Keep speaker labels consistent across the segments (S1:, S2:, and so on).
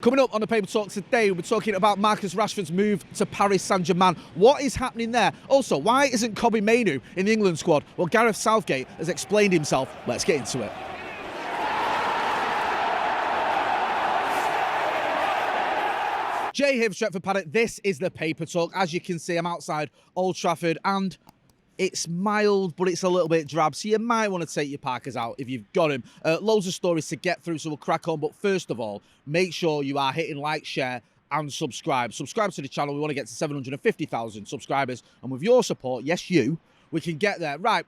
S1: Coming up on the Paper Talk today, we're talking about Marcus Rashford's move to Paris Saint-Germain. What is happening there? Also, why isn't Kobbie Mainoo in the England squad? Well, Gareth Southgate has explained himself. Let's get into it. Jay here for Stretford Paddock. This is the Paper Talk. As you can see, I'm outside Old Trafford and it's mild, but it's a little bit drab, so you might want to take your Parkers out if you've got them. Loads of stories to get through, so we'll crack on. But first of all, make sure you are hitting like, share, and subscribe. Subscribe to the channel. We want to get to 750,000 subscribers. And with your support, yes, we can get there. Right,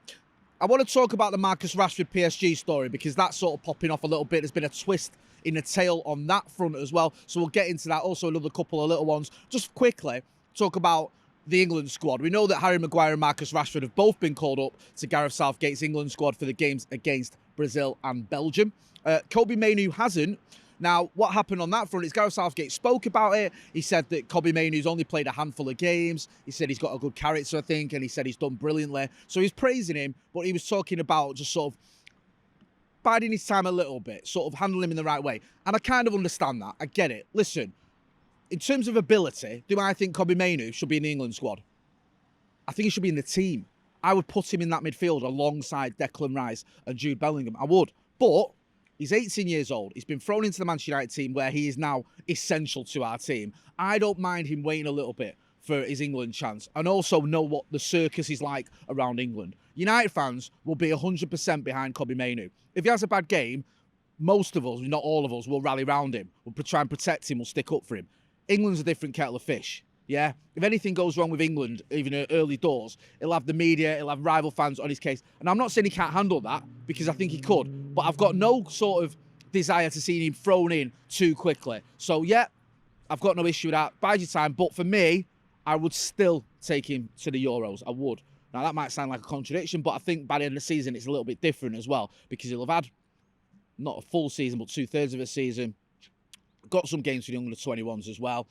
S1: I want to talk about the Marcus Rashford PSG story because that's sort of popping off a little bit. There's been a twist in the tail on that front as well. So we'll get into that. Also, another couple of little ones. Just quickly, talk about the England squad. We know that Harry Maguire and Marcus Rashford have both been called up to Gareth Southgate's England squad for the games against Brazil and Belgium. Kobbie Mainoo hasn't. Now, what happened on that front is Gareth Southgate spoke about it. He said that Kobbie Mainoo's only played a handful of games. He said he's got a good character, I think, and he said he's done brilliantly. So he's praising him, but he was talking about just sort of biding his time a little bit, sort of handling him in the right way. And I kind of understand that. I get it. Listen, in terms of ability, do I think Kobbie Mainoo should be in the England squad? I think he should be in the team. I would put him in that midfield alongside Declan Rice and Jude Bellingham. I would. But he's 18 years old. He's been thrown into the Manchester United team where he is now essential to our team. I don't mind him waiting a little bit for his England chance and also know what the circus is like around England. United fans will be 100% behind Kobbie Mainoo. If he has a bad game, most of us, not all of us, will rally around him. We'll try and protect him. We'll stick up for him. England's a different kettle of fish, yeah? If anything goes wrong with England, even early doors, he'll have the media, he'll have rival fans on his case. And I'm not saying he can't handle that, because I think he could. But I've got no sort of desire to see him thrown in too quickly. So, yeah, I've got no issue with that. Bide your time. But for me, I would still take him to the Euros. I would. Now, that might sound like a contradiction, but I think by the end of the season, it's a little bit different as well, because he'll have had not a full season, but 2/3 of a season. Got some games for the under 21s as well,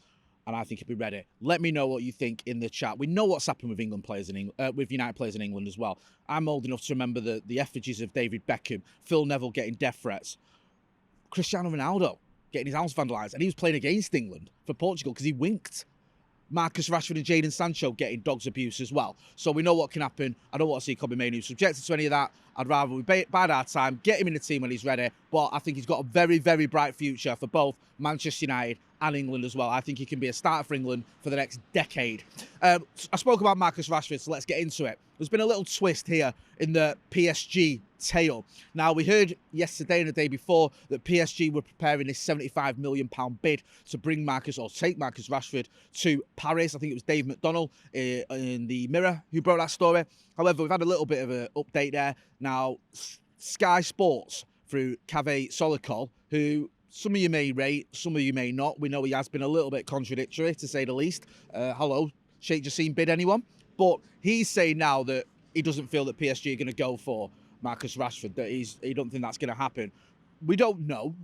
S1: and I think he'll be ready. Let me know what you think in the chat. We know what's happened with England players in with United players in England as well. I'm old enough to remember the effigies of David Beckham, Phil Neville getting death threats, Cristiano Ronaldo getting his house vandalised, and he was playing against England for Portugal because he winked. Marcus Rashford and Jadon Sancho getting dogs abuse as well. So we know what can happen. I don't want to see Kobbie Mainoo subjected to any of that. I'd rather we bide our time, get him in the team when he's ready. But I think he's got a very, very bright future for both Manchester United and England as well. I think he can be a starter for England for the next decade. I spoke about Marcus Rashford, so let's get into it. There's been a little twist here in the PSG tale. Now, we heard yesterday and the day before that PSG were preparing this £75 million bid to bring take Marcus Rashford to Paris. I think it was Dave McDonnell in the Mirror who brought that story. However, we've had a little bit of an update there. Now, Sky Sports through Kaveh Solikol, who some of you may rate, some of you may not. We know he has been a little bit contradictory, to say the least. Hello, Sheikh Jassim bid anyone? But he's saying now that he doesn't feel that PSG are going to go for Marcus Rashford, that he don't think that's going to happen. We don't know.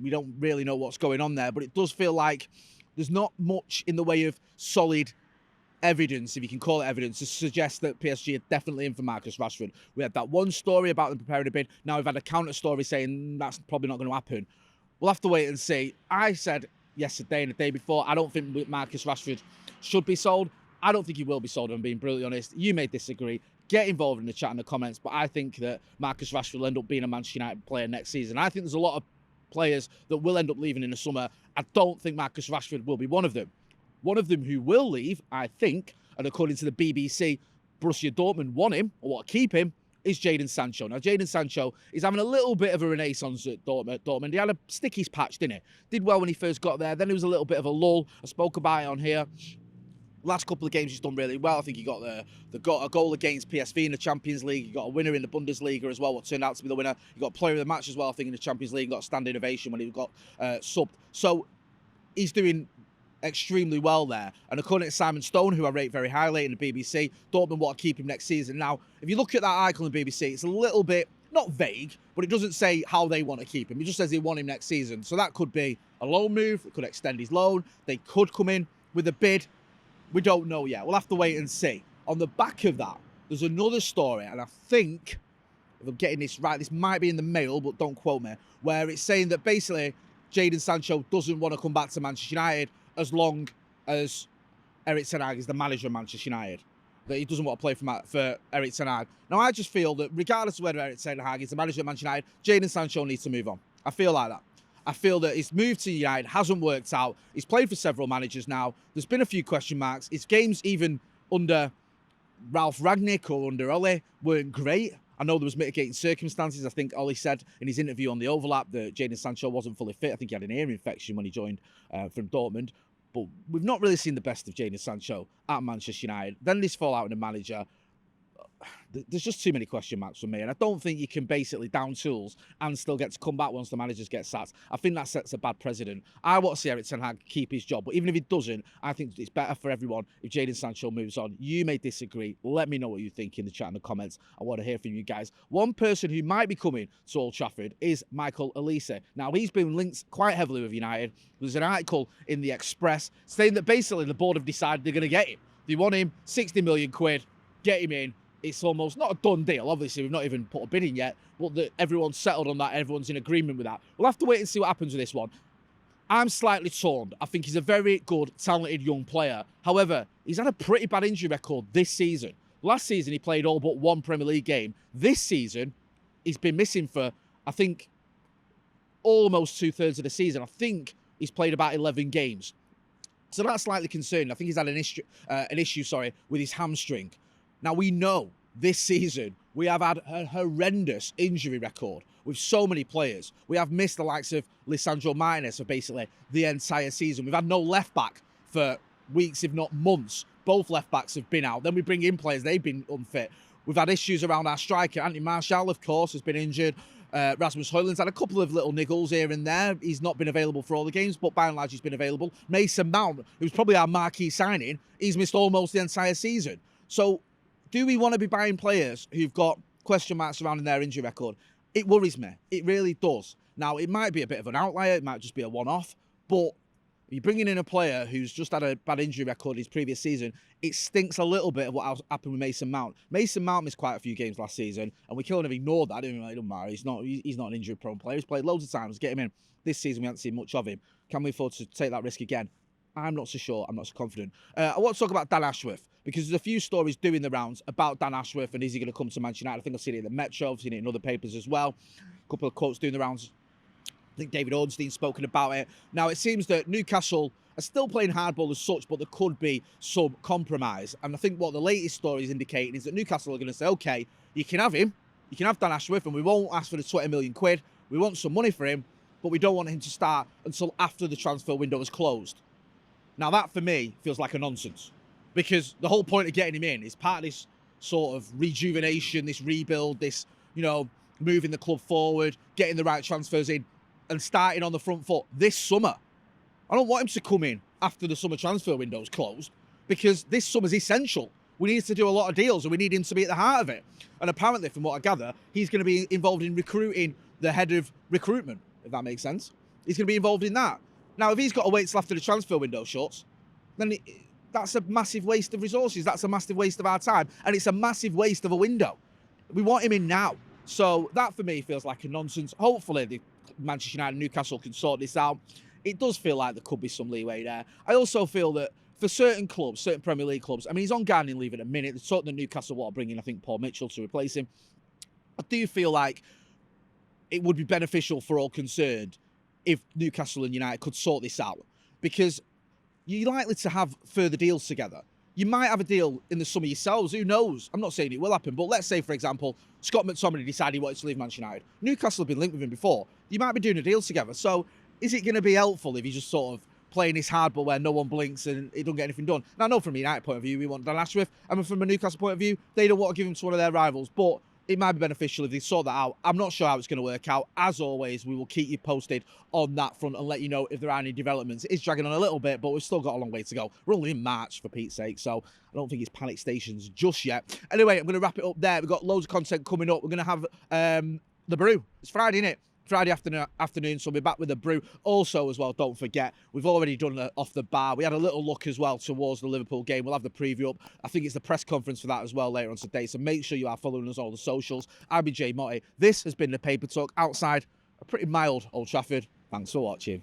S1: We don't really know what's going on there, but it does feel like there's not much in the way of solid evidence, if you can call it evidence, to suggest that PSG are definitely in for Marcus Rashford. We had that one story about them preparing a bid. Now we've had a counter story saying that's probably not going to happen. We'll have to wait and see. I said yesterday and the day before, I don't think Marcus Rashford should be sold. I don't think he will be sold, if I'm being brutally honest. You may disagree. Get involved in the chat and the comments, but I think that Marcus Rashford will end up being a Manchester United player next season. I think there's a lot of players that will end up leaving in the summer. I don't think Marcus Rashford will be one of them. One of them who will leave, I think, and according to the BBC, Borussia Dortmund want him, or want to keep him, is Jadon Sancho. Now, Jadon Sancho is having a little bit of a renaissance at Dortmund. He had a stickies patch, didn't he? Did well when he first got there. Then there was a little bit of a lull. I spoke about it on here. Last couple of games he's done really well. I think he got a goal against PSV in the Champions League. He got a winner in the Bundesliga as well, what turned out to be the winner. He got player of the match as well, I think, in the Champions League. Got a standing ovation when he got subbed. So he's doing extremely well there. And according to Simon Stone, who I rate very highly in the BBC, Dortmund want to keep him next season. Now, if you look at that article in the BBC, it's a little bit, not vague, but it doesn't say how they want to keep him. It just says they want him next season. So that could be a loan move. It could extend his loan. They could come in with a bid. We don't know yet. We'll have to wait and see. On the back of that, there's another story, and I think, if I'm getting this right, this might be in the Mail, but don't quote me, where it's saying that basically Jadon Sancho doesn't want to come back to Manchester United as long as Erik ten Hag is the manager of Manchester United. That he doesn't want to play for Erik ten Hag. Now, I just feel that regardless of whether Erik ten Hag is the manager of Manchester United, Jadon Sancho needs to move on. I feel like that. I feel that his move to United hasn't worked out. He's played for several managers now. There's been a few question marks. His games, even under Ralph Rangnick or under Ole, weren't great. I know there was mitigating circumstances. I think Ollie said in his interview on the overlap that Jadon Sancho wasn't fully fit. I think he had an ear infection when he joined from Dortmund. But we've not really seen the best of Jadon Sancho at Manchester United. Then this fallout with the manager. There's just too many question marks for me. And I don't think you can basically down tools and still get to come back once the managers get sacked. I think that sets a bad precedent. I want to see Erik ten Hag keep his job. But even if he doesn't, I think it's better for everyone if Jadon Sancho moves on. You may disagree. Let me know what you think in the chat and the comments. I want to hear from you guys. One person who might be coming to Old Trafford is Michael Olise. Now, he's been linked quite heavily with United. There's an article in the Express saying that basically the board have decided they're going to get him. They want him, 60 million quid, get him in. It's almost not a done deal. Obviously, we've not even put a bid in yet, but everyone's settled on that. Everyone's in agreement with that. We'll have to wait and see what happens with this one. I'm slightly torn. I think he's a very good, talented young player. However, he's had a pretty bad injury record this season. Last season, he played all but one Premier League game. This season, he's been missing for, I think, almost 2/3 of the season. I think he's played about 11 games. So that's slightly concerning. I think he's had an issue with his hamstring. Now, we know this season we have had a horrendous injury record with so many players. We have missed the likes of Lisandro Martinez for basically the entire season. We've had no left-back for weeks, if not months. Both left-backs have been out. Then we bring in players, they've been unfit. We've had issues around our striker. Anthony Martial, of course, has been injured. Rasmus Højlund's had a couple of little niggles here and there. He's not been available for all the games, but by and large, he's been available. Mason Mount, who's probably our marquee signing, he's missed almost the entire season. So, do we want to be buying players who've got question marks surrounding their injury record? It worries me. It really does. Now, it might be a bit of an outlier. It might just be a one-off. But you're bringing in a player who's just had a bad injury record his previous season. It stinks a little bit of what happened with Mason Mount. Mason Mount missed quite a few games last season, and we kind of ignored that. It doesn't matter. He's not an injury-prone player. He's played loads of times. Get him in. This season, we haven't seen much of him. Can we afford to take that risk again? I'm not so sure. I'm not so confident. I want to talk about Dan Ashworth because there's a few stories doing the rounds about Dan Ashworth and is he going to come to Manchester United? I think I've seen it in the Metro. I've seen it in other papers as well. A couple of quotes doing the rounds. I think David Ornstein's spoken about it. Now, it seems that Newcastle are still playing hardball as such, but there could be some compromise. And I think what the latest story is indicating is that Newcastle are going to say, OK, you can have him. You can have Dan Ashworth, and we won't ask for the 20 million quid. We want some money for him, but we don't want him to start until after the transfer window is closed. Now, that, for me, feels like a nonsense because the whole point of getting him in is part of this sort of rejuvenation, this rebuild, this, moving the club forward, getting the right transfers in and starting on the front foot this summer. I don't want him to come in after the summer transfer window is closed because this summer's essential. We need to do a lot of deals and we need him to be at the heart of it. And apparently, from what I gather, he's going to be involved in recruiting the head of recruitment, if that makes sense. He's going to be involved in that. Now, if he's got to wait till after the transfer window shuts, then that's a massive waste of resources. That's a massive waste of our time. And it's a massive waste of a window. We want him in now. So that, for me, feels like a nonsense. Hopefully, the Manchester United and Newcastle can sort this out. It does feel like there could be some leeway there. I also feel that for certain clubs, certain Premier League clubs, I mean, he's on gardening leave in a minute. They're talking that Newcastle want to bring in, I think, Paul Mitchell to replace him. I do feel like it would be beneficial for all concerned if Newcastle and United could sort this out, because you're likely to have further deals together. You might have a deal in the summer yourselves. Who knows? I'm not saying it will happen, but let's say, for example, Scott McTominay decided he wanted to leave Manchester United. Newcastle have been linked with him before. You might be doing a deal together. So is it going to be helpful if you just sort of playing this hardball where no one blinks and it don't get anything done? Now, I know from a United point of view, we want Dan Ashworth. And from a Newcastle point of view, they don't want to give him to one of their rivals. But it might be beneficial if they sort that out. I'm not sure how it's going to work out. As always, we will keep you posted on that front and let you know if there are any developments. It's dragging on a little bit, but we've still got a long way to go. We're only in March, for Pete's sake, so I don't think it's panic stations just yet. Anyway, I'm going to wrap it up there. We've got loads of content coming up. We're going to have the brew. It's Friday, isn't it? Friday afternoon, so we'll be back with a brew. Also, as well, don't forget, we've already done off the bar. We had a little look as well towards the Liverpool game. We'll have the preview up. I think it's the press conference for that as well later on today, so make sure you are following us on all the socials. I'll be Jay Motty. This has been the Paper Talk outside a pretty mild Old Trafford. Thanks for watching.